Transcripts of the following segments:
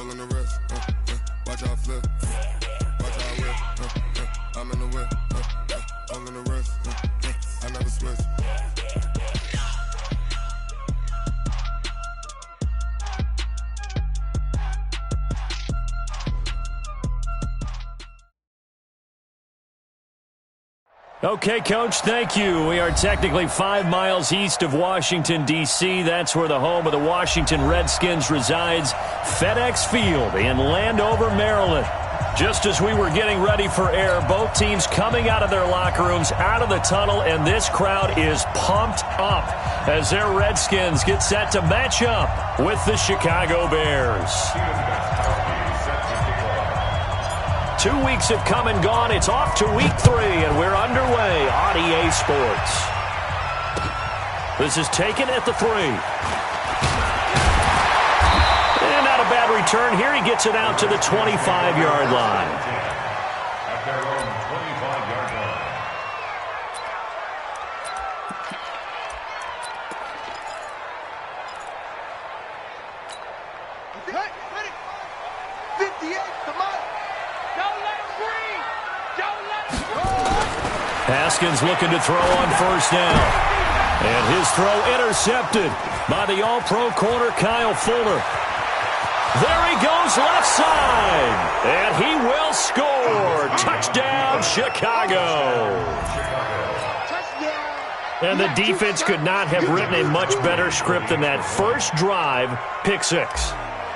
All in the wrist, watch how I flip, watch how I whip, I'm in the whip, all in the wrist, I never switch. Okay, Coach, thank you. We are technically 5 miles east of Washington, D.C. That's where the home of the Washington Redskins resides, FedEx Field in Landover, Maryland. Just as we were getting ready for air, both teams coming out of their locker rooms, out of the tunnel, and this crowd is pumped up as their Redskins get set to match up with the Chicago Bears. 2 weeks have come and gone. It's off to week 3, and we're underway on EA Sports. This is taken at the 3. And not a bad return here. He gets it out to the 25-yard line. At their own 25-yard line. Ready? 58, come on. Don't let him breathe. Don't let him breathe. Haskins looking to throw on first down. And his throw intercepted by the all-pro corner Kyle Fuller. There he goes left side. And he will score. Touchdown, Chicago. And the defense could not have written a much better script than that first drive, pick 6.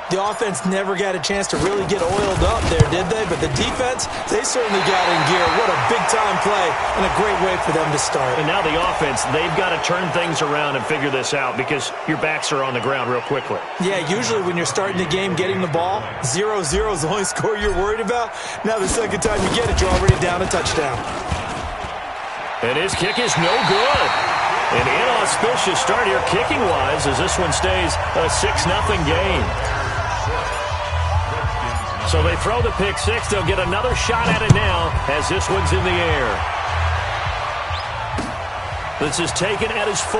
The offense never got a chance to really get oiled up there, did they? But the defense, they certainly got in gear. What a big-time play and a great way for them to start. And now the offense, they've got to turn things around and figure this out because your backs are on the ground real quickly. Yeah, usually when you're starting the game getting the ball, 0-0 is the only score you're worried about. Now the second time you get it, you're already down a touchdown. And his kick is no good. An inauspicious start here kicking-wise as this one stays a 6-0 game. So they throw the pick 6. They'll get another shot at it now as this one's in the air. This is taken at his 4.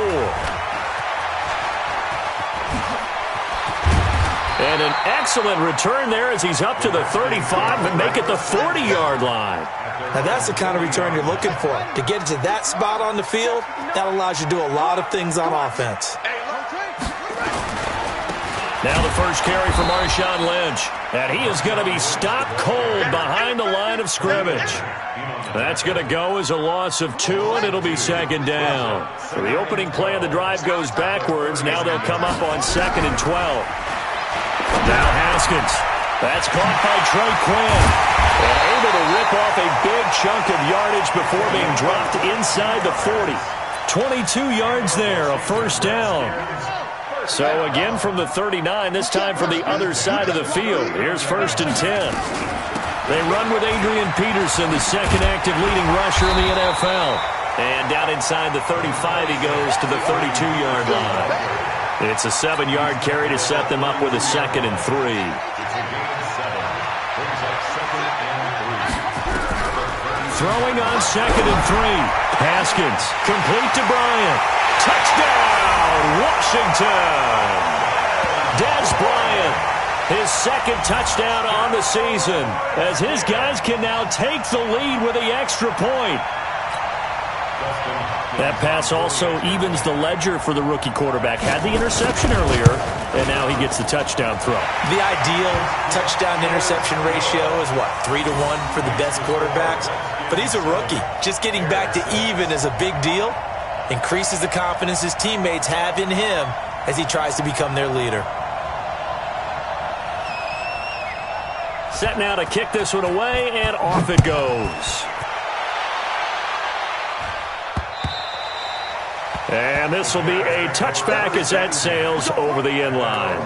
And an excellent return there as he's up to the 35 and make it the 40-yard line. Now that's the kind of return you're looking for. To get to that spot on the field, that allows you to do a lot of things on offense. Now the first carry for Marshawn Lynch. And he is going to be stopped cold behind the line of scrimmage. That's going to go as a loss of 2, and it'll be second down. So the opening play of the drive goes backwards. Now they'll come up on 2nd and 12. Now Haskins. That's caught by Trey Quinn. And able to rip off a big chunk of yardage before being dropped inside the 40. 22 yards there, a first down. So again from the 39, this time from the other side of the field. Here's 1st and 10. They run with Adrian Peterson, the second active leading rusher in the NFL. And down inside the 35, he goes to the 32-yard line. It's a 7-yard carry to set them up with a 2nd and 3. Throwing on 2nd and 3. Haskins, complete to Bryant. Touchdown, Washington. Dez Bryant, his 2nd touchdown on the season, as his guys can now take the lead with the extra point. That pass also evens the ledger for the rookie quarterback. Had the interception earlier, and now he gets the touchdown throw. The ideal touchdown-interception ratio is, what, 3-1 for the best quarterbacks? But he's a rookie. Just getting back to even is a big deal. Increases the confidence his teammates have in him as he tries to become their leader. Set now to kick this one away, and off it goes. And this will be a touchback as that sails over the end line.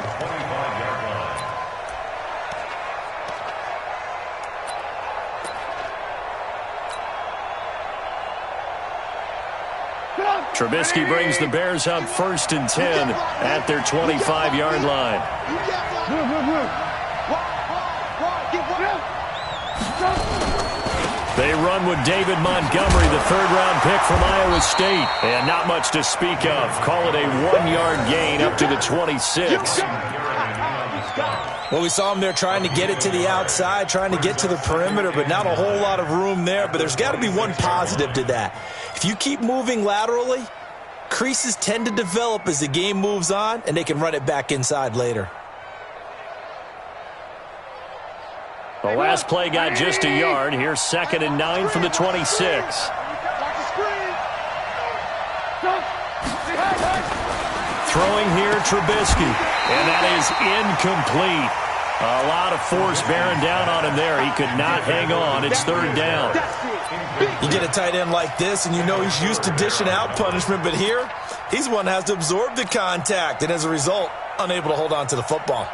Trubisky brings the Bears up 1st and 10 at their 25-yard line. They run with David Montgomery, the 3rd-round pick from Iowa State. And not much to speak of. Call it a 1-yard gain up to the 26. Well, we saw him there trying to get it to the outside, trying to get to the perimeter, but not a whole lot of room there. But there's got to be one positive to that. If you keep moving laterally, creases tend to develop as the game moves on, and they can run it back inside later. The last play got just a yard. Here's 2nd and 9 from the 26. Throwing here, Trubisky, and that is incomplete. A lot of force bearing down on him there. He could not hang on. It's 3rd down. You get a tight end like this, and you know he's used to dishing out punishment, but here, he's one that has to absorb the contact, and as a result, unable to hold on to the football.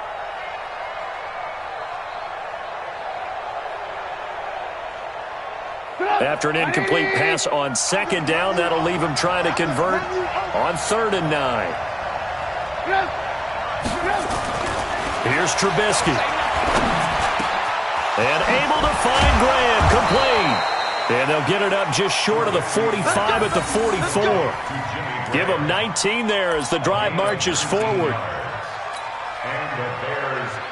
After an incomplete pass on 2nd down, that'll leave him trying to convert on 3rd and 9. Here's Trubisky. And able to find Graham, complete. And they'll get it up just short of the 45 at the 44. Give them 19 there as the drive marches forward.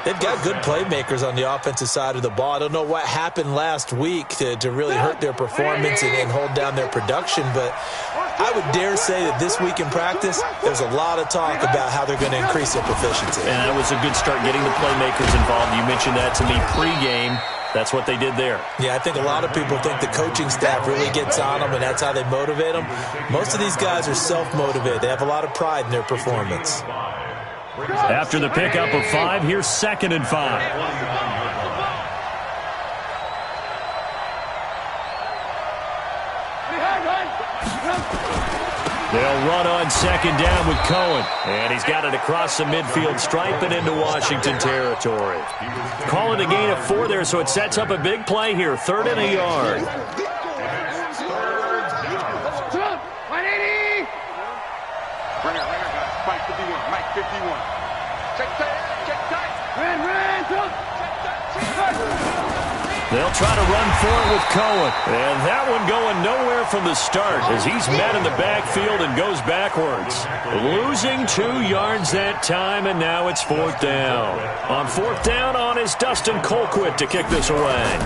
They've got good playmakers on the offensive side of the ball. I don't know what happened last week to really hurt their performance and hold down their production, but I would dare say that this week in practice, there's a lot of talk about how they're going to increase their proficiency. And that was a good start getting the playmakers involved. You mentioned that to me pregame. That's what they did there. Yeah, I think a lot of people think the coaching staff really gets on them, and that's how they motivate them. Most of these guys are self-motivated. They have a lot of pride in their performance. After the pickup of 5, here's 2nd and 5. They'll run on 2nd down with Cohen. And he's got it across the midfield stripe and into Washington territory. Calling a gain of 4 there, so it sets up a big play here. 3rd and a yard. Mike 51, Mike 51. Check tight. They'll try to run for it with Cohen. And that one going nowhere from the start as he's met in the backfield and goes backwards. Losing 2 yards that time, and now it's 4th down. On 4th down on is Dustin Colquitt to kick this away.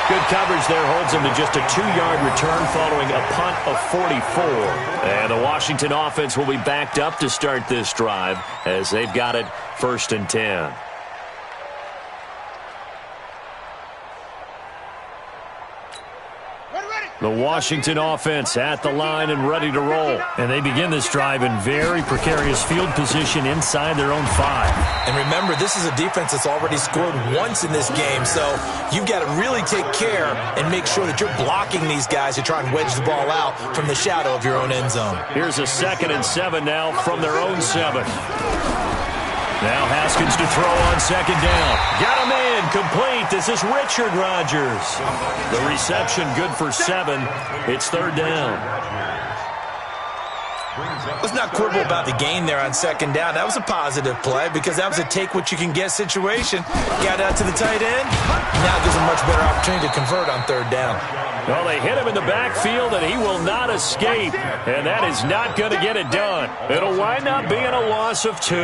Good coverage there holds him to just a 2-yard return following a punt of 44. And the Washington offense will be backed up to start this drive as they've got it 1st and 10. The Washington offense at the line and ready to roll. And they begin this drive in very precarious field position inside their own 5. And remember, this is a defense that's already scored once in this game, so you've got to really take care and make sure that you're blocking these guys to try and wedge the ball out from the shadow of your own end zone. Here's a 2nd and 7 now from their own 7. Now Haskins to throw on 2nd down. Got him in, complete. This is Richard Rodgers. The reception good for 7. It's 3rd down. Let's not quibble about the gain there on 2nd down. That was a positive play because that was a take-what-you-can-get situation. Got out to the tight end. Now gives him a much better opportunity to convert on 3rd down. Well, they hit him in the backfield, and he will not escape. And that is not going to get it done. It'll wind up being a loss of 2.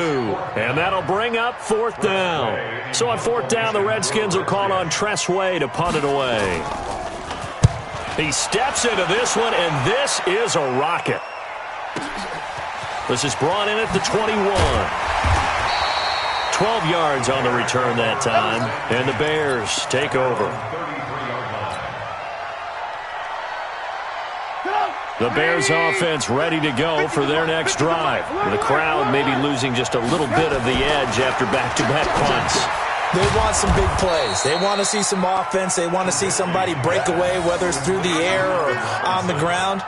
And that'll bring up 4th down. So on 4th down, the Redskins will call on Tress Way to punt it away. He steps into this one, and this is a rocket. This is brought in at the 21. 12 yards on the return that time, and the Bears take over. The Bears offense ready to go for their next drive. The crowd maybe losing just a little bit of the edge after back-to-back punts. They want some big plays. They want to see some offense. They want to see somebody break away, whether it's through the air or on the ground.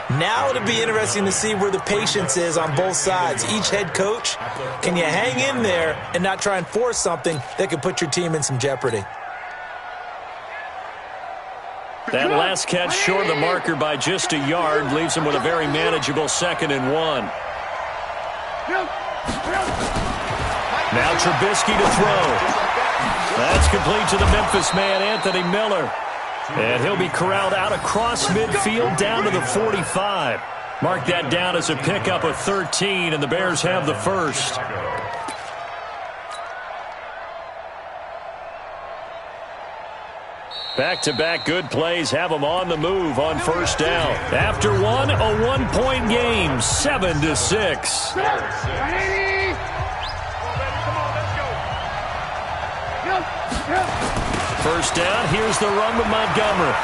Now it'll be interesting to see where the patience is on both sides. Each head coach, can you hang in there and not try and force something that could put your team in some jeopardy? That last catch short of the marker by just a yard leaves him with a very manageable 2nd and 1. Now Trubisky to throw. That's complete to the Memphis man, Anthony Miller. And he'll be corralled out across midfield down to the 45. Mark that down as a pickup of 13, and the Bears have the first. Back-to-back good plays have them on the move on first down. After one, a one-point game, 7-6. First down, here's the run with Montgomery.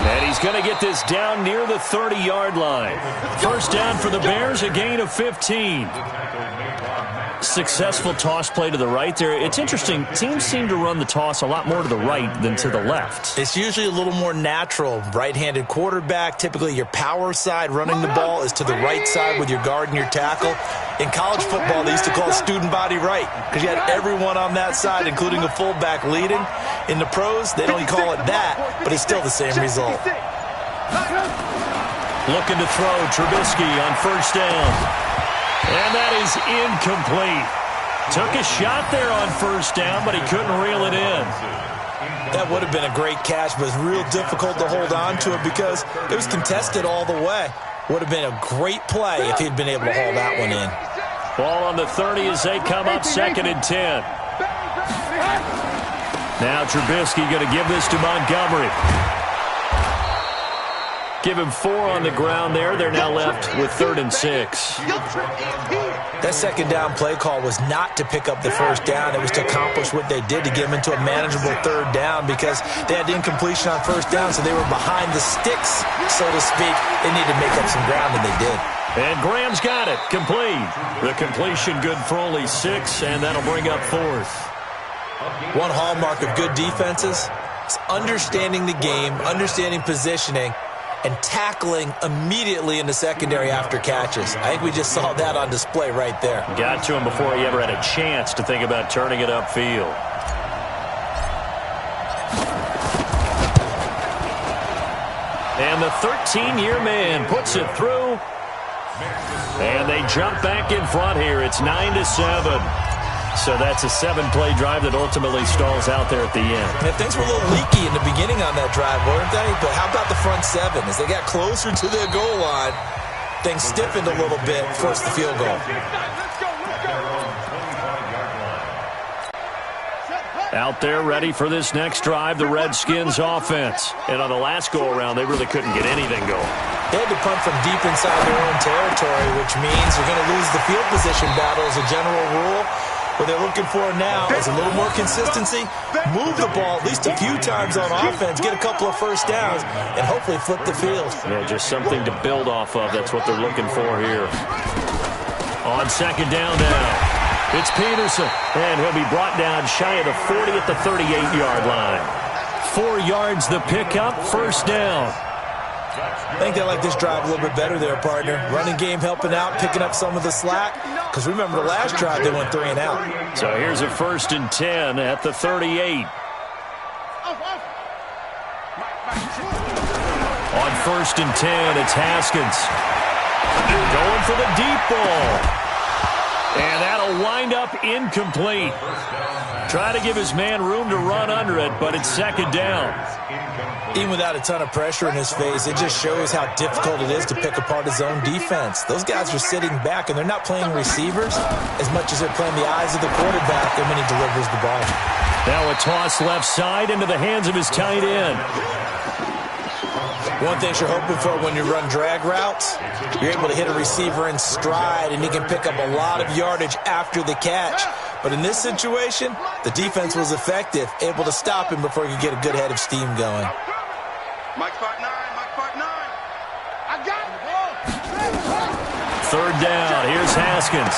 And he's going to get this down near the 30-yard line. First down for the Bears, a gain of 15. Successful toss play to the right there. It's interesting. Teams seem to run the toss a lot more to the right than to the left. It's usually a little more natural. Right-handed quarterback, typically your power side running the ball is to the right side with your guard and your tackle. In college football, they used to call student body right because you had everyone on that side, including a fullback leading. In the pros, they don't call it that, but it's still the same result. Looking to throw, Trubisky on first down. And that is incomplete. Took a shot there on first down, but he couldn't reel it in. That would have been a great catch, but it's real difficult to hold on to it because it was contested all the way. Would have been a great play if he'd been able to haul that one in. Ball on the 30 as they come up 2nd and 10. Now Trubisky going to give this to Montgomery. Give him 4 on the ground there. They're now left with 3rd and 6. That second down play call was not to pick up the first down. It was to accomplish what they did to get them into a manageable 3rd down because they had incompletion on first down, so they were behind the sticks, so to speak. They needed to make up some ground, and they did. And Graham's got it. Complete. The completion good for only 6, and that'll bring up 4th. One hallmark of good defenses is understanding the game, understanding positioning, and tackling immediately in the secondary after catches. I think we just saw that on display right there. Got to him before he ever had a chance to think about turning it upfield. And the 13-year man puts it through. And they jump back in front here. It's 9-7. So that's a 7-play drive that ultimately stalls out there at the end. And things were a little leaky in the beginning on that drive, weren't they? But how about the front 7? As they got closer to their goal line, things stiffened a little bit, forced the field goal. Out there ready for this next drive, the Redskins offense. And on the last go-around, they really couldn't get anything going. They had to punt from deep inside their own territory, which means you're going to lose the field position battle as a general rule. What they're looking for now is a little more consistency, move the ball at least a few times on offense, get a couple of first downs, and hopefully flip the field. Yeah, just something to build off of. That's what they're looking for here. On second down now, it's Peterson, and he'll be brought down shy of the 40 at the 38-yard line. 4 yards the pickup, first down. I think they like this drive a little bit better there, partner. Running game helping out, picking up some of the slack. Because remember, the last drive, they went 3 and out. So here's a 1st and 10 at the 38. On 1st and 10, it's Haskins. Going for the deep ball. And that'll wind up incomplete. Try to give his man room to run under it, but it's 2nd down. Even without a ton of pressure in his face, it just shows how difficult it is to pick apart his own defense. Those guys are sitting back, and they're not playing receivers as much as they're playing the eyes of the quarterback and when he delivers the ball. Now a toss left side into the hands of his tight end. One thing you're hoping for when you run drag routes, you're able to hit a receiver in stride, and he can pick up a lot of yardage after the catch. But in this situation, the defense was effective, able to stop him before he could get a good head of steam going. Mike Part 9, Mike Part 9. I got it. 3rd down, here's Haskins.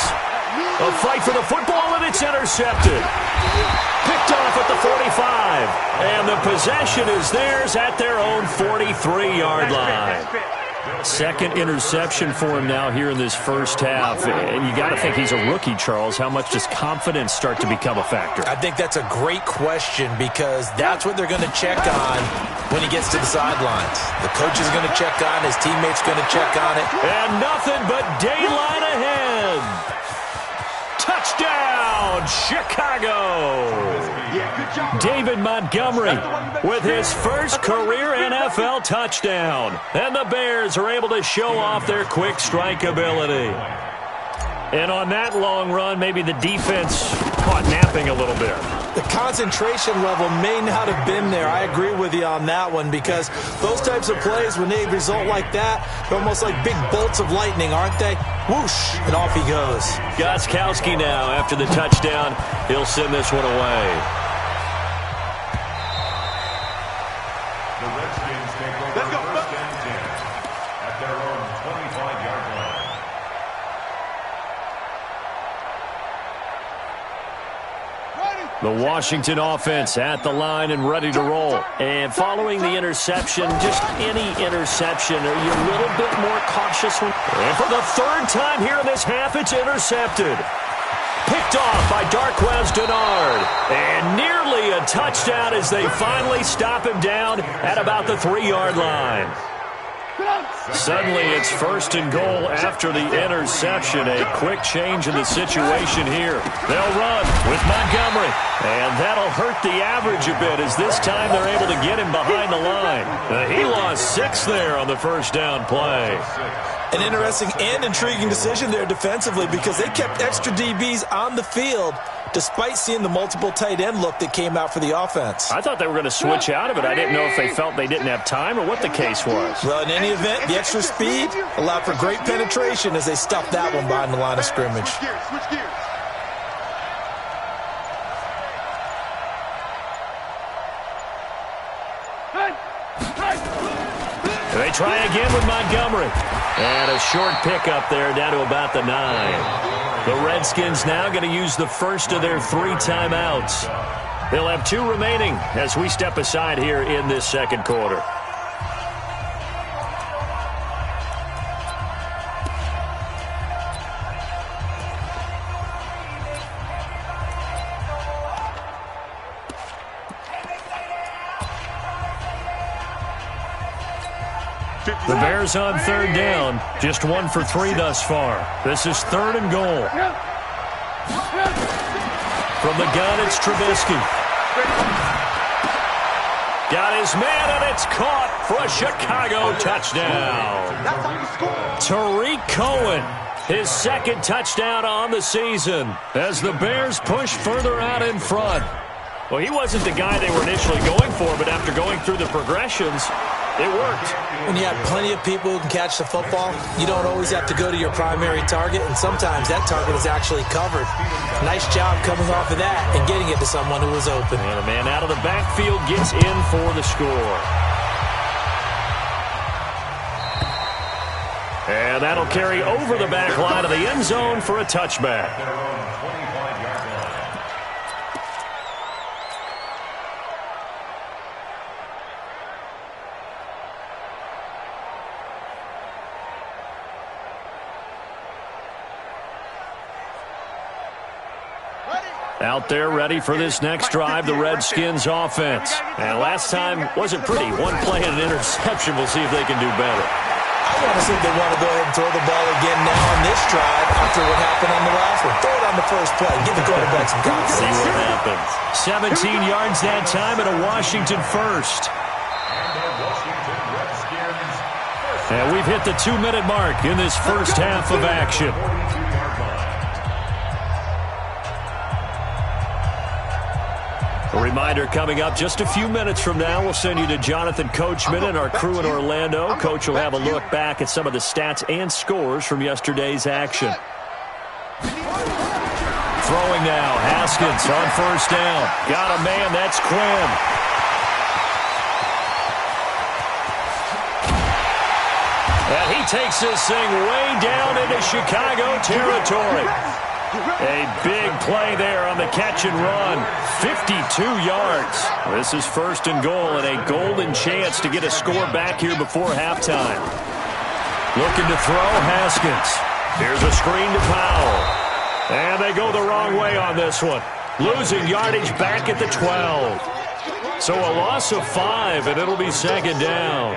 A fight for the football, and it's intercepted. Picked off at the 45. And the possession is theirs at their own 43-yard line. 2nd interception for him now here in this first half. And you got to think he's a rookie, Charles. How much does confidence start to become a factor? I think that's a great question because that's what they're going to check on when he gets to the sidelines. The coach is going to check on, his teammates going to check on it. And nothing but daylight ahead. Touchdown, Chicago. David Montgomery with his first career NFL touchdown. And the Bears are able to show off their quick strike ability. And on that long run, maybe the defense caught napping a little bit. The concentration level may not have been there. I agree with you on that one, because those types of plays, when they result like that, they're almost like big bolts of lightning, aren't they? Whoosh, and off he goes. Gostkowski now, after the touchdown, he'll send this one away. The Redskins take over first and 10 at their own 25-yard line. The Washington offense at the line and ready to roll. And following the interception, just any interception, are you a little bit more cautious? And for the third time here in this half, it's intercepted. Picked off by Darquez Dennard. And nearly a touchdown as they finally stop him down at about the 3-yard line. Suddenly, it's first and goal after the interception. A quick change in the situation here. They'll run with Montgomery. And that'll hurt the average a bit, as this time they're able to get him behind the line. He lost 6 there on the first down play. An interesting and intriguing decision there defensively, because they kept extra DBs on the field despite seeing the multiple tight end look that came out for the offense. I thought they were going to switch out of it. I didn't know if they felt they didn't have time or what the case was. Well, in any event, the extra speed allowed for great penetration as they stuffed that one behind the line of scrimmage. Switch gears. They try again with Montgomery. And a short pickup there down to about the 9. The Redskins now going to use the first of their 3 timeouts. They'll have 2 remaining as we step aside here in this second quarter. The Bears on third down, just 1 for 3 thus far. This is 3rd and goal. From the gun, it's Trubisky. Got his man, and it's caught for a Chicago touchdown. Tariq Cohen, his 2nd touchdown on the season, as the Bears push further out in front. Well, he wasn't the guy they were initially going for, but after going through the progressions, it worked. When you have plenty of people who can catch the football, you don't always have to go to your primary target, and sometimes that target is actually covered. Nice job coming off of that and getting it to someone who was open. And a man out of the backfield gets in for the score. And that'll carry over the back line of the end zone for a touchback. Out there ready for this next drive, the Redskins offense. And last time wasn't pretty. 1 play and an interception. We'll see if they can do better. I want to see if they want to go ahead and throw the ball again now on this drive after what happened on the last one. Throw it on the first play. Give the quarterback some confidence. See what happens. 17 yards that time and a Washington first. And we've hit the 2-minute mark in this first half of action. A reminder coming up just a few minutes from now, we'll send you to Jonathan Coachman and our crew in Orlando. Coach will have a look back at some of the stats and scores from yesterday's action. Throwing now, Haskins on first down. Got a man, that's Quinn. And he takes this thing way down into Chicago territory. A big play there on the catch and run. 52 yards. This is 1st and goal and a golden chance to get a score back here before halftime. Looking to throw, Haskins. Here's a screen to Powell. And they go the wrong way on this one. Losing yardage back at the 12. So a loss of 5, and it'll be 2nd down.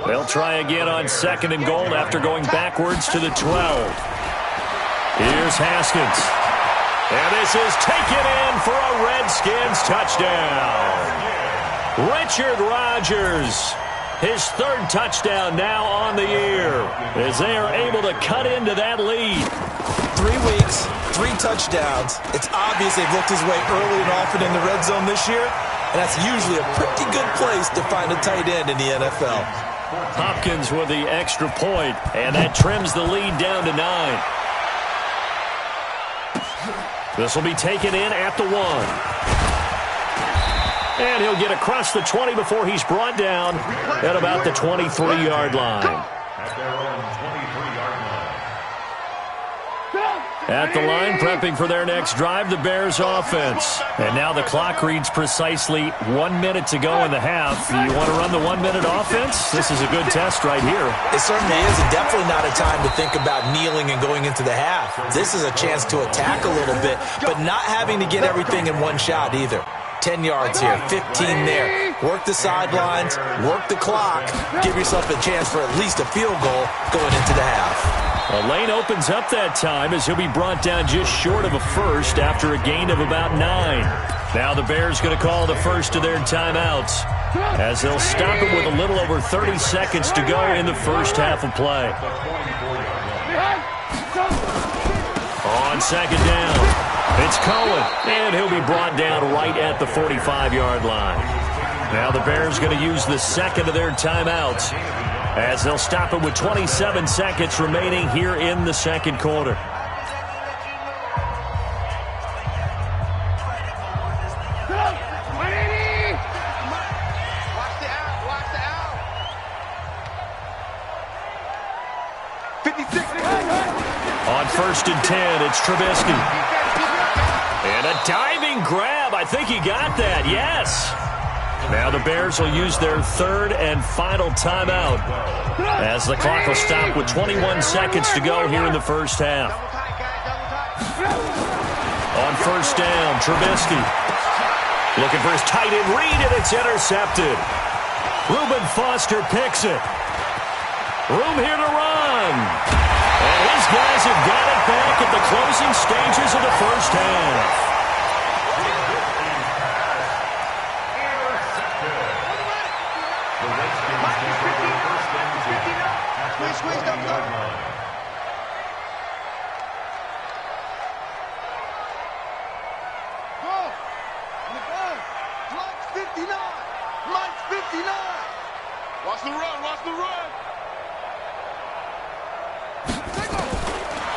They'll try again on 2nd and goal after going backwards to the 12. Here's Haskins. And this is taken in for a Redskins touchdown. Richard Rodgers, his third touchdown now on the year, as they are able to cut into that lead. 3 weeks, 3 touchdowns. It's obvious they've looked his way early and often in the red zone this year, and that's usually a pretty good place to find a tight end in the NFL. Hopkins with the extra point, and that trims the lead down to 9. This will be taken in at the 1. And he'll get across the 20 before he's brought down at about the 23-yard line. At the line, prepping for their next drive, the Bears offense. And now the clock reads precisely 1 minute to go in the half. You want to run the 1 minute offense? This is a good test right here. It certainly is, and definitely not a time to think about kneeling and going into the half. This is a chance to attack a little bit, but not having to get everything in one shot either. 10 yards here, 15 there. Work the sidelines, work the clock, give yourself a chance for at least a field goal going into the half. A lane opens up that time as he'll be brought down just short of a first after a gain of about 9. Now the Bears going to call the first of their timeouts as they'll stop it with a little over 30 seconds to go in the first half of play. On second down, it's Cohen, and he'll be brought down right at the 45-yard line. Now the Bears going to use the second of their timeouts as they'll stop it with 27 seconds remaining here in the second quarter. On first and 10, it's Trubisky. And a diving grab. I think he got that, yes. Now the Bears will use their third and final timeout as the clock will stop with 21 seconds to go here in the first half. On first down, Trubisky looking for his tight end read, and it's intercepted. Reuben Foster picks it. Room here to run. And his guys have got it back at the closing stages of the first half.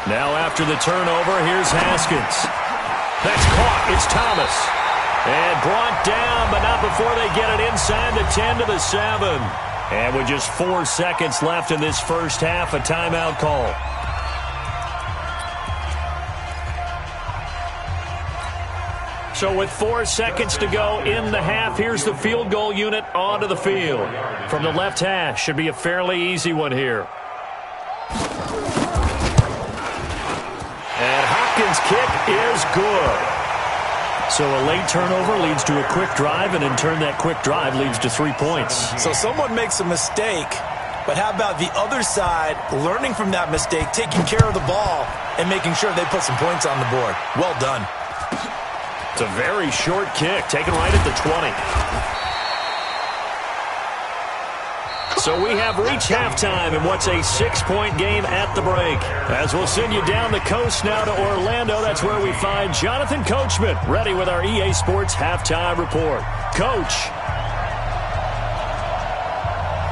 Now after the turnover, here's Haskins. That's caught. It's Thomas. And brought down, but not before they get it inside the 10 to the 7. And with just 4 seconds left in this first half, a timeout call. So with 4 seconds to go in the half, here's the field goal unit onto the field. From the left hash, should be a fairly easy one here. And Hopkins' kick is good. So a late turnover leads to a quick drive, and in turn that quick drive leads to 3 points. So someone makes a mistake, but how about the other side learning from that mistake, taking care of the ball, and making sure they put some points on the board? Well done. It's a very short kick, taken right at the 20. So we have reached halftime in what's a 6-point game at the break. As we'll send you down the coast now to Orlando, that's where we find Jonathan Coachman, ready with our EA Sports Halftime Report. Coach.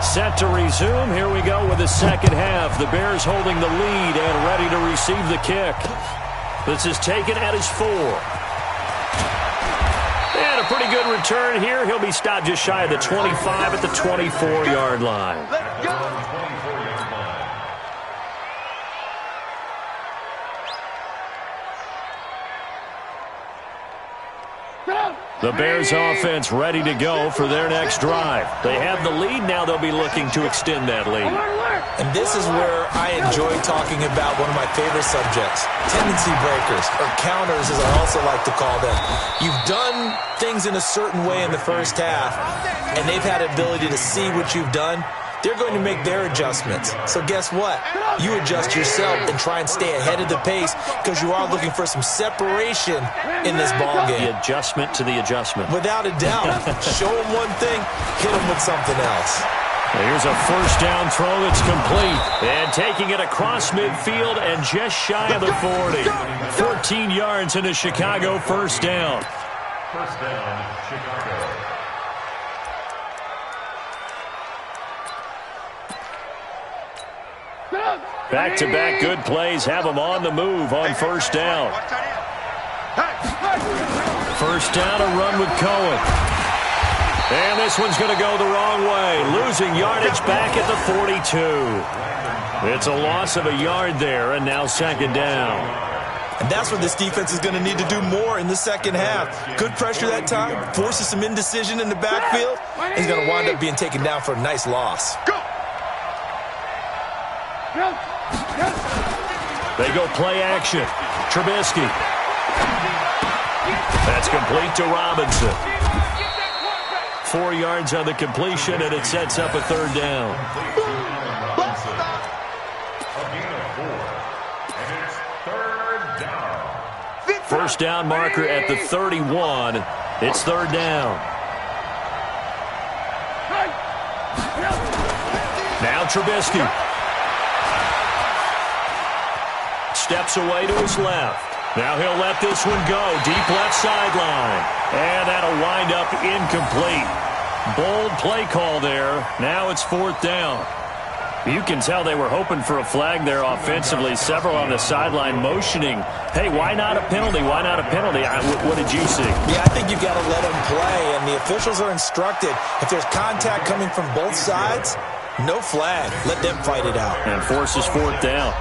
Set to resume. Here we go with the second half. The Bears holding the lead and ready to receive the kick. This is taken at his 4. And a pretty good return here. He'll be stopped just shy of the 25 at the 24-yard line. Let's go. The Bears offense ready to go for their next drive. They have the lead. Now they'll be looking to extend that lead. And this is where I enjoy talking about one of my favorite subjects, tendency breakers, or counters as I also like to call them. You've done things in a certain way in the first half, and they've had the ability to see what you've done. they're going to make their adjustments. So guess what? You adjust yourself and try and stay ahead of the pace because you are looking for some separation in this ball game. The adjustment to the adjustment. Without a doubt. Show them one thing, hit them with something else. Here's a first down throw that's complete. And taking it across midfield and just shy of the 40. 14 yards into Chicago, first down. First down, Chicago. Back-to-back good plays have them on the move on first down. First down, a run with Cohen. And this one's going to go the wrong way. Losing yardage back at the 42. It's a loss of a yard there, and now second down. And that's what this defense is going to need to do more in the second half. Good pressure that time, forces some indecision in the backfield. He's going to wind up being taken down for a nice loss. They go play action. Trubisky. That's complete to Robinson. 4 yards on the completion, and it sets up a third down. First down marker at the 31. It's third down. Now Trubisky. Steps away to his left. Now he'll let this one go. Deep left sideline. And that'll wind up incomplete. Bold play call there. Now it's fourth down. You can tell they were hoping for a flag there offensively. Several on the sideline motioning. Hey, why not a penalty? Why not a penalty? What did you see? Yeah, I think you've got to let them play. And the officials are instructed, if there's contact coming from both sides, no flag. Let them fight it out. And forces fourth down.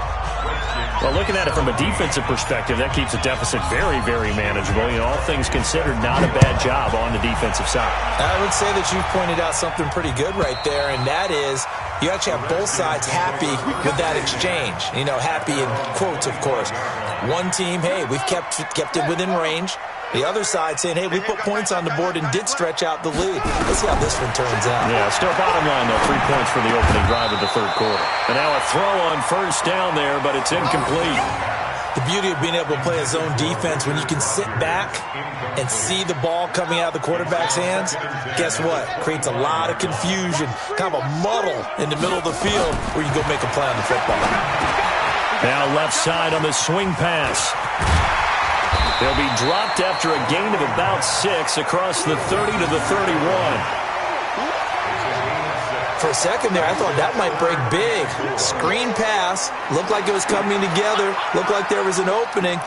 Well, looking at it from a defensive perspective, that keeps the deficit very, very manageable. You know, all things considered, not a bad job on the defensive side. I would say that you've pointed out something pretty good right there, and that is you actually have both sides happy with that exchange. You know, happy in quotes, of course. One team, hey, we've kept it within range. The other side saying, hey, we put points on the board and did stretch out the lead. Let's see how this one turns out. Yeah, still bottom line, though. 3 points for the opening drive of the third quarter. And now a throw on first down there, but it's incomplete. The beauty of being able to play a zone defense, when you can sit back and see the ball coming out of the quarterback's hands, guess what? Creates a lot of confusion, kind of a muddle in the middle of the field where you go make a play on the football. Now left side on the swing pass. They'll be dropped after a gain of about 6 across the 30 to the 31. For a second there, I thought that might break big. Screen pass. Looked like it was coming together. Looked like there was an opening.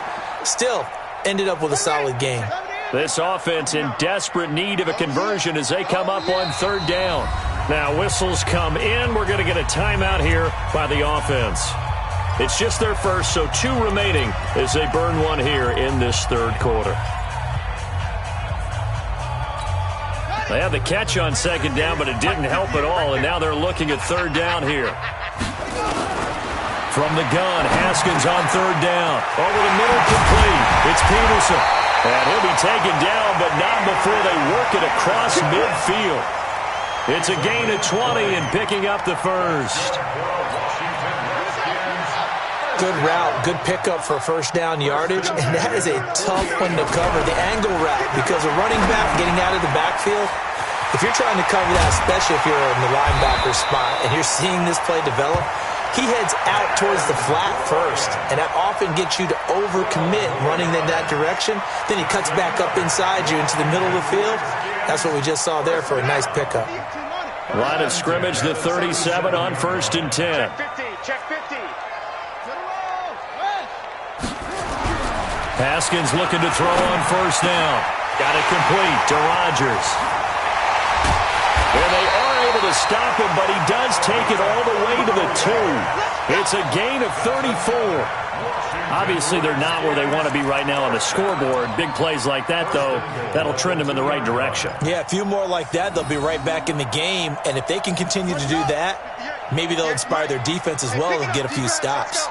Still, ended up with a solid game. This offense in desperate need of a conversion as they come up on third down. Now whistles come in. We're going to get a timeout here by the offense. It's just their first, so 2 remaining as they burn one here in this third quarter. They had the catch on second down, but it didn't help at all, and now they're looking at third down here. From the gun, Haskins on third down. Over the middle, complete. It's Peterson. And he'll be taken down, but not before they work it across midfield. It's a gain of 20 and picking up the first. Good route, good pickup for first down yardage, and that is a tough one to cover, the angle route, because a running back getting out of the backfield, if you're trying to cover that, especially if you're in the linebacker spot and you're seeing this play develop, he heads out towards the flat first, and that often gets you to overcommit running in that direction. Then he cuts back up inside you into the middle of the field. That's what we just saw there for a nice pickup. Line of scrimmage, the 37 on first and 10. Check 50. Haskins looking to throw on first down. Got it complete to Rodgers. And they are able to stop him, but he does take it all the way to the 2. It's a gain of 34. Obviously, they're not where they want to be right now on the scoreboard. Big plays like that, though, that'll trend them in the right direction. Yeah, a few more like that, they'll be right back in the game. And if they can continue to do that, maybe they'll inspire their defense as well and get a few stops.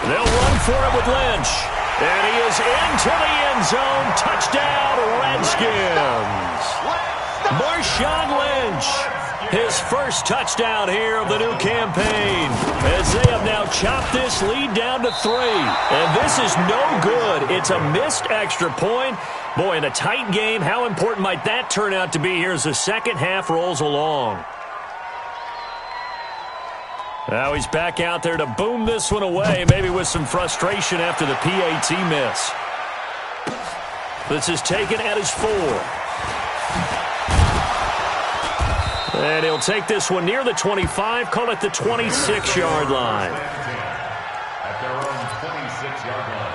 They'll run for it with Lynch. And he is into the end zone. Touchdown, Redskins. Marshawn Lynch, his first touchdown here of the new campaign, as they have now chopped this lead down to 3. And this is no good. It's a missed extra point. Boy, in a tight game, how important might that turn out to be here as the second half rolls along? Now he's back out there to boom this one away, maybe with some frustration after the PAT miss. This is taken at his 4. And he'll take this one near the 25, call it the 26-yard line. At their own 26-yard line.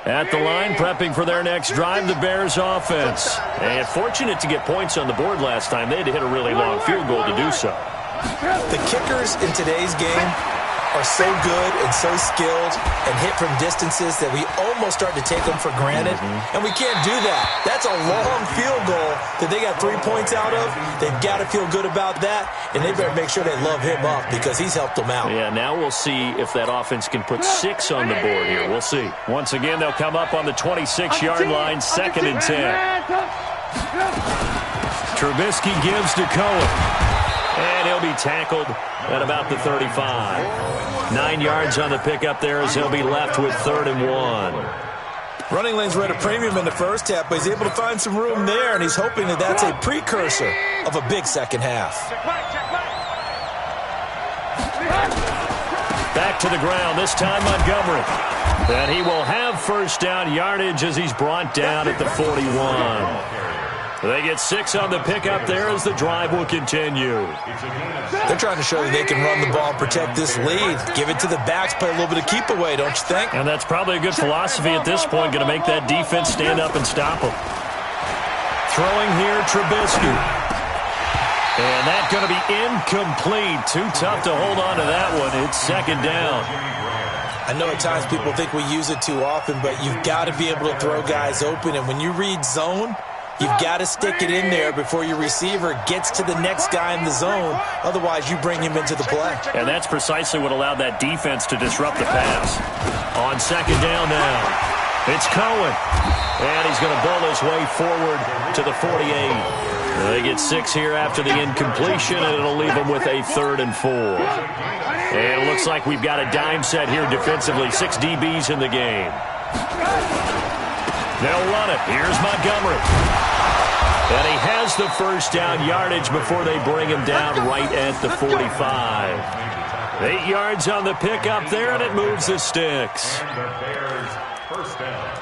At the line, prepping for their next drive, the Bears offense. And fortunate to get points on the board last time. They had to hit a really long field goal to do so. The kickers in today's game are so good and so skilled and hit from distances that we almost start to take them for granted. And we can't do that. That's a long field goal that they got 3 points out of. They've got to feel good about that, and they better make sure they love him up because he's helped them out. Yeah, now we'll see if that offense can put 6 on the board here. We'll see. Once again, they'll come up on the 26-yard line, 2nd and 10. Trubisky gives to Cohen. And he'll be tackled at about the 35. 9 yards on the pickup there as he'll be left with 3rd and 1. Running lanes were at a premium in the first half, but he's able to find some room there, and he's hoping that that's a precursor of a big second half. Back to the ground, this time Montgomery. And he will have first down yardage as he's brought down at the 41. They get 6 on the pickup there as the drive will continue. They're trying to show that they can run the ball and protect this lead. Give it to the backs, play a little bit of keep away, don't you think? And that's probably a good philosophy at this point, going to make that defense stand up and stop them. Throwing here, Trubisky. And that's going to be incomplete. Too tough to hold on to that one. It's 2nd down. I know at times people think we use it too often, but you've got to be able to throw guys open. And when you read zone, you've got to stick it in there before your receiver gets to the next guy in the zone. Otherwise, you bring him into the play. And that's precisely what allowed that defense to disrupt the pass. On 2nd down now, it's Cohen. And he's going to bowl his way forward to the 48. They get 6 here after the incompletion, and it'll leave them with a 3rd and 4. And it looks like we've got a dime set here defensively. 6 DBs in the game. They'll run it. Here's Montgomery. And he has the first down yardage before they bring him down right at the 45. 8 yards on the pickup there, and it moves the sticks. And the Bears first down.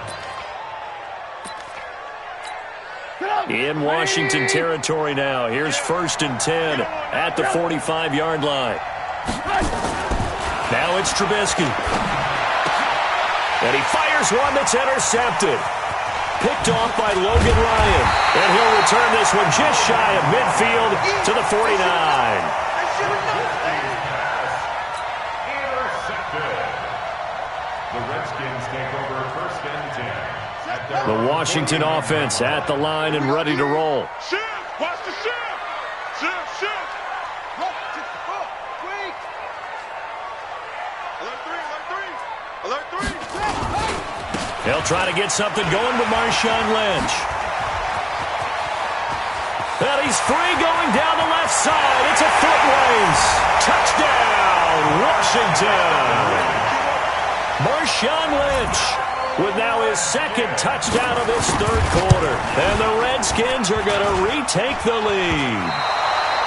In Washington territory now. Here's 1st and 10 at the 45-yard line. Now it's Trubisky. And he fires one that's intercepted. Picked off by Logan Ryan. And he'll return this one just shy of midfield to the 49. Intercepted. The Redskins take over 1st and 10. The Washington offense at the line and ready to roll. Shift! Watch the shift! Shift! Shift! Quick! Alert 3! Alert 3! Alert 3! They'll try to get something going with Marshawn Lynch. And he's free going down the left side. It's a foot race. Touchdown, Washington. Marshawn Lynch with now his 2nd touchdown of this 3rd quarter. And the Redskins are going to retake the lead.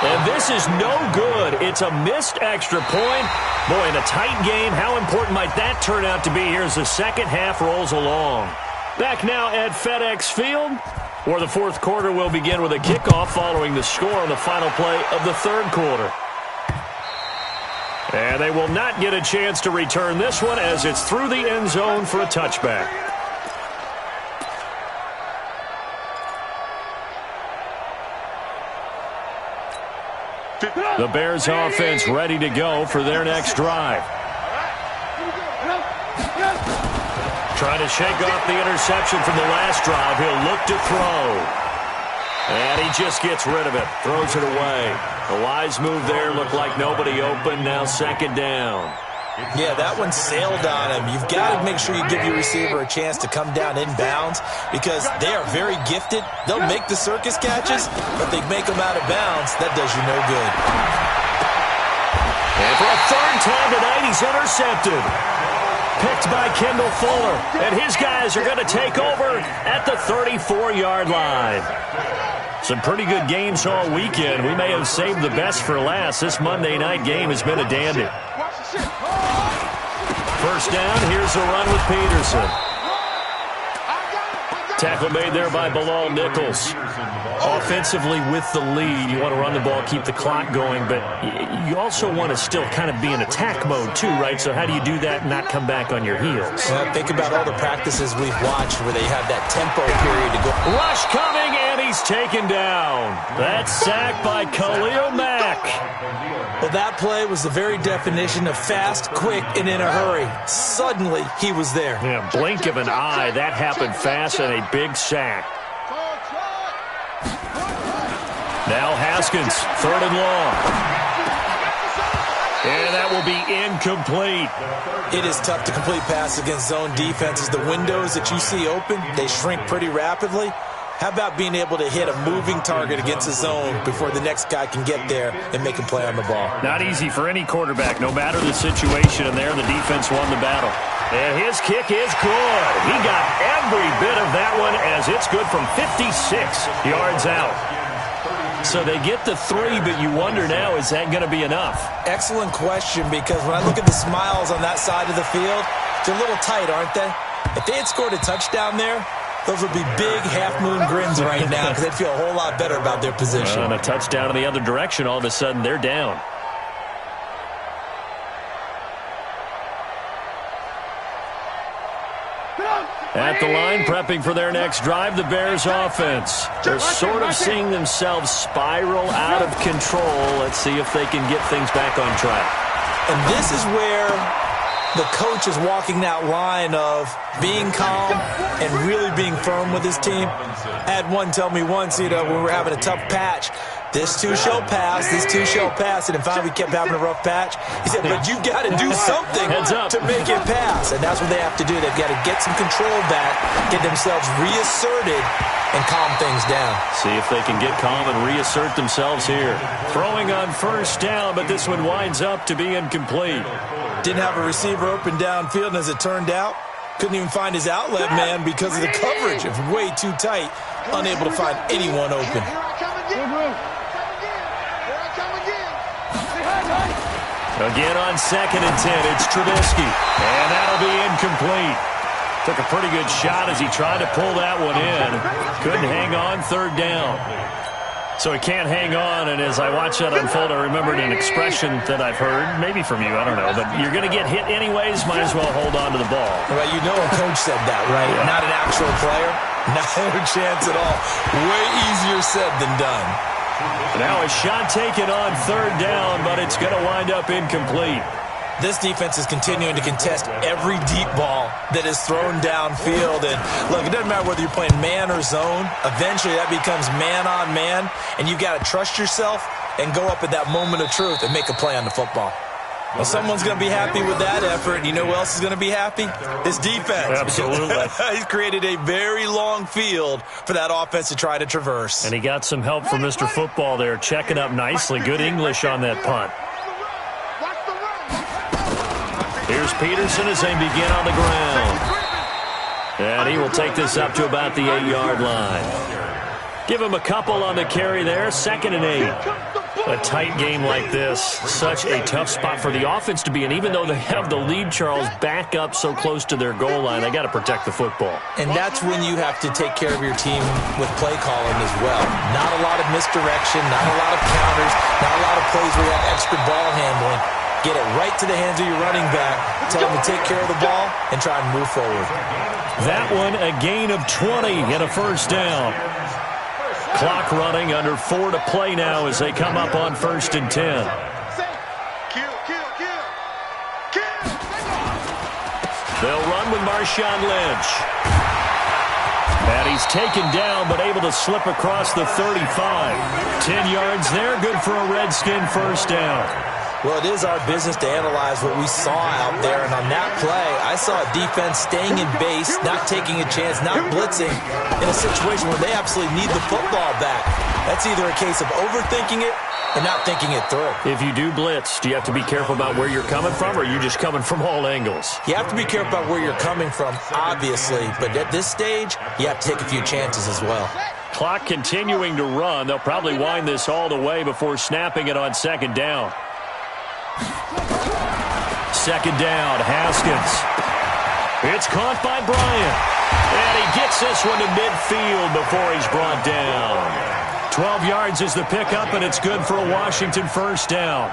And this is no good. It's a missed extra point. Boy, in a tight game, how important might that turn out to be here as the second half rolls along? Back now at FedEx Field, where the 4th quarter will begin with a kickoff following the score on the final play of the 3rd quarter. And they will not get a chance to return this one as it's through the end zone for a touchback. The Bears offense ready to go for their next drive. Trying to shake off the interception from the last drive. He'll look to throw. And he just gets rid of it. Throws it away. A wise move there. Looked like nobody open. Now 2nd down. Yeah, that one sailed on him. You've got to make sure you give your receiver a chance to come down inbounds because they are very gifted. They'll make the circus catches, but they make them out of bounds. That does you no good. And for a third time tonight, he's intercepted. Picked by Kendall Fuller. And his guys are going to take over at the 34-yard line. Some pretty good games all weekend. We may have saved the best for last. This Monday night game has been a dandy. First down, here's a run with Peterson. Tackle made there by Bilal Nichols. Offensively with the lead, you want to run the ball, keep the clock going, but you also want to still kind of be in attack mode too, right? So how do you do that and not come back on your heels? Yeah, think about all the practices we've watched where they have that tempo period to go. Rush coming, and he's taken down. That's sacked by Khalil Mack. Well, that play was the very definition of fast, quick, and in a hurry. Suddenly, he was there. Yeah, blink of an eye. That happened fast and a big sack. Now Haskins, third and long. And that will be incomplete. It is tough to complete pass against zone defenses. The windows that you see open, they shrink pretty rapidly. How about being able to hit a moving target against a zone before the next guy can get there and make a play on the ball? Not easy for any quarterback, no matter the situation, and there the defense won the battle. And his kick is good. He got every bit of that one as it's good from 56 yards out. So they get the 3, but you wonder now, is that going to be enough? Excellent question, because when I look at the smiles on that side of the field, they're a little tight, aren't they? If they had scored a touchdown there, those would be big half-moon grins right now because they'd feel a whole lot better about their position. And a touchdown in the other direction, all of a sudden they're down. At the line, prepping for their next drive, the Bears offense. They're sort of seeing themselves spiral out of control. Let's see if they can get things back on track. And this is where the coach is walking that line of being calm and really being firm with his team. I had one tell me once, when we were having a tough patch, this too shall pass, this too shall pass. And in fact, we kept having a rough patch. He said, but you've got to do something to make it pass. And that's what they have to do. They've got to get some control back, get themselves reasserted, and calm things down. See if they can get calm and reassert themselves here. Throwing on first down, but this one winds up to be incomplete. Didn't have a receiver open downfield, and as it turned out, couldn't even find his outlet man because of the coverage. It was way too tight, unable to find anyone open. Again on 2nd and 10, it's Trubisky, and that'll be incomplete. Took a pretty good shot as he tried to pull that one in. Couldn't hang on, third down. So he can't hang on, and as I watch that unfold, I remembered an expression that I've heard, maybe from you, I don't know, but you're going to get hit anyways, might as well hold on to the ball. Well, you know a coach said that, right? Yeah. Not an actual player? No chance at all. Way easier said than done. Now a shot taken on third down, but it's going to wind up incomplete. This defense is continuing to contest every deep ball that is thrown downfield. And look, it doesn't matter whether you're playing man or zone. Eventually that becomes man on man, and you've got to trust yourself and go up at that moment of truth and make a play on the football. Well, someone's going to be happy with that effort. You know who else is going to be happy? His defense. Absolutely. He's created a very long field for that offense to try to traverse. And he got some help from Mr. Football there, checking up nicely. Good English on that punt. Here's Peterson as they begin on the ground. And he will take this up to about the 8-yard line. Give him a couple on the carry there, 2nd and 8. A tight game like this, such a tough spot for the offense to be in. Even though they have the lead, Charles, back up so close to their goal line, they got to protect the football. And that's when you have to take care of your team with play calling as well. Not a lot of misdirection, not a lot of counters, not a lot of plays where you have extra ball handling. Get it right to the hands of your running back, tell him to take care of the ball, and try and move forward. That one, a gain of 20 and a first down. Clock running, under 4 to play now as they come up on 1st and 10. They'll run with Marshawn Lynch. And he's taken down, but able to slip across the 35. 10 yards there, good for a Redskin first down. Well, it is our business to analyze what we saw out there, and on that play, I saw a defense staying in base, not taking a chance, not blitzing in a situation where they absolutely need the football back. That's either a case of overthinking it or not thinking it through. If you do blitz, do you have to be careful about where you're coming from, or are you just coming from all angles? You have to be careful about where you're coming from, obviously, but at this stage, you have to take a few chances as well. Clock continuing to run. They'll probably wind this all the way before snapping it on second down. Second down, Haskins. It's caught by Bryant. And he gets this one to midfield before he's brought down. 12 yards is the pickup, and it's good for a Washington first down.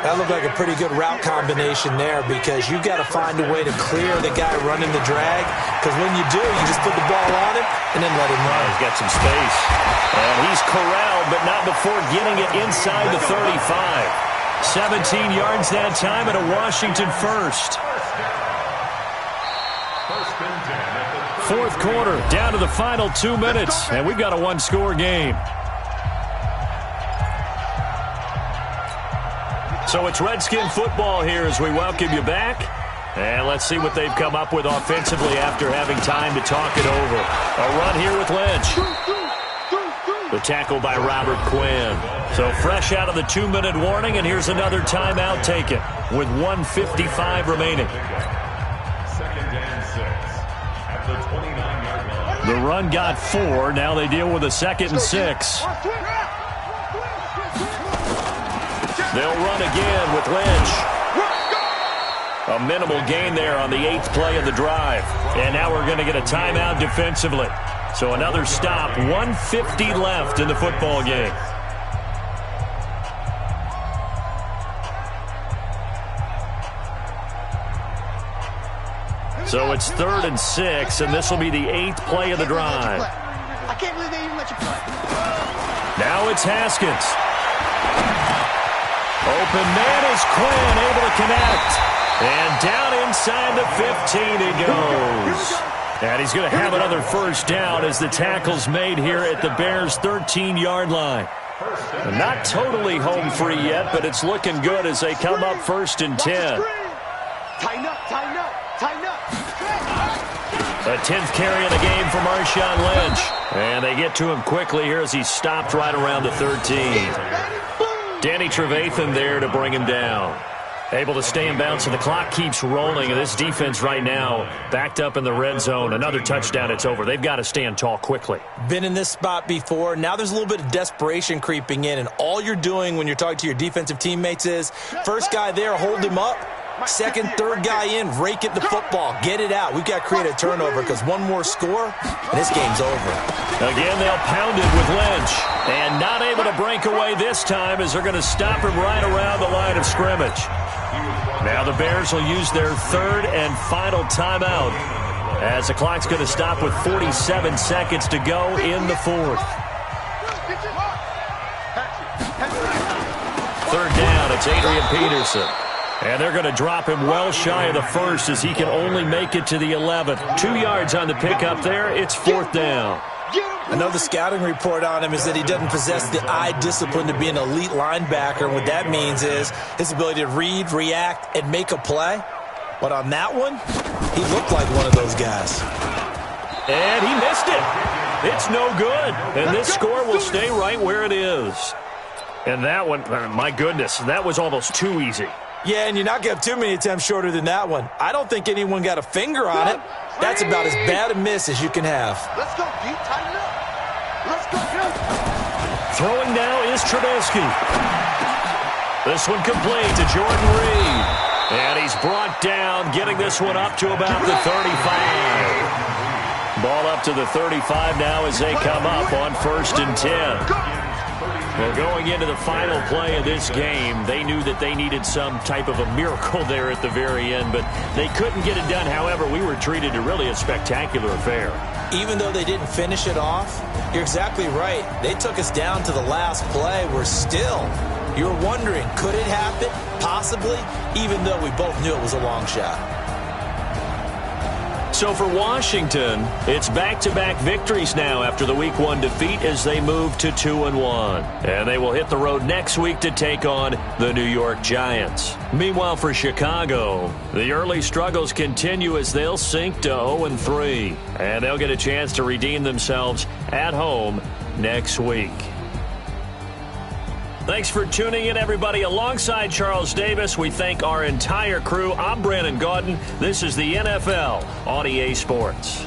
That looked like a pretty good route combination there, because you've got to find a way to clear the guy running the drag, because when you do, you just put the ball on him and then let him run. He's got some space. And he's corralled, but not before getting it inside the 35. 17 yards that time and a Washington first. Fourth quarter, down to the final 2 minutes, and we've got a one-score game. So it's Redskin football here as we welcome you back. And let's see what they've come up with offensively after having time to talk it over. A run here with Lynch. The tackle by Robert Quinn. So fresh out of the 2-minute warning, and here's another timeout taken with 1:55 remaining. Second and 6 at the 29-yard line. The run got 4. Now they deal with a 2nd and 6. They'll run again with Lynch. A minimal gain there on the 8th play of the drive. And now we're going to get a timeout defensively. So another stop, 1:50 left in the football game. So it's 3rd and 6, and this will be the 8th play of the drive. I can't believe they even let you play. Now it's Haskins. Open man is Quinn, able to connect. And down inside the 15 he goes. And he's going to have another first down as the tackle's made here at the Bears' 13-yard line. Not totally home free yet, but it's looking good as they come up 1st and 10. Tighten up, tighten up, tighten up. A 10th carry of the game for Marshawn Lynch. And they get to him quickly here as he's stopped right around the 13. Danny Trevathan there to bring him down. Able to stay in bounds, and the clock keeps rolling. And this defense right now backed up in the red zone. Another touchdown, it's over. They've got to stand tall quickly. Been in this spot before. Now there's a little bit of desperation creeping in, and all you're doing when you're talking to your defensive teammates is, first guy there, hold him up. Second, third guy in, rake at the football. Get it out. We've got to create a turnover, because one more score, and this game's over. Again, they'll pound it with Lynch. And not able to break away this time as they're going to stop him right around the line of scrimmage. Now the Bears will use their 3rd and final timeout as the clock's going to stop with 47 seconds to go in the 4th. 3rd down, it's Adrian Peterson. And they're going to drop him well shy of the 1st as he can only make it to the 11th. 2 yards on the pickup there. It's 4th down. I know the scouting report on him is that he doesn't possess the eye discipline to be an elite linebacker. And what that means is his ability to read, react, and make a play. But on that one, he looked like one of those guys. And he missed it. It's no good. And this score will stay right where it is. And that one, my goodness, that was almost too easy. Yeah, and you're not going to have too many attempts shorter than that one. I don't think anyone got a finger on it. That's about as bad a miss as you can have. Let's go, D. Tighten up. Let's go, D. Throwing now is Trubisky. This one complete to Jordan Reed. And he's brought down, getting this one up to about the 35. Ball up to the 35 now as they come up on 1st and 10. Well, going into the final play of this game, they knew that they needed some type of a miracle there at the very end, but they couldn't get it done. However, we were treated to really a spectacular affair. Even though they didn't finish it off, you're exactly right. They took us down to the last play. We're still, you're wondering, could it happen? Possibly, even though we both knew it was a long shot. So for Washington, it's back-to-back victories now after the Week 1 defeat as they move to 2-1. And they will hit the road next week to take on the New York Giants. Meanwhile, for Chicago, the early struggles continue as they'll sink to 0-3. And they'll get a chance to redeem themselves at home next week. Thanks for tuning in, everybody. Alongside Charles Davis, we thank our entire crew. I'm Brandon Gaudin. This is the NFL on EA Sports.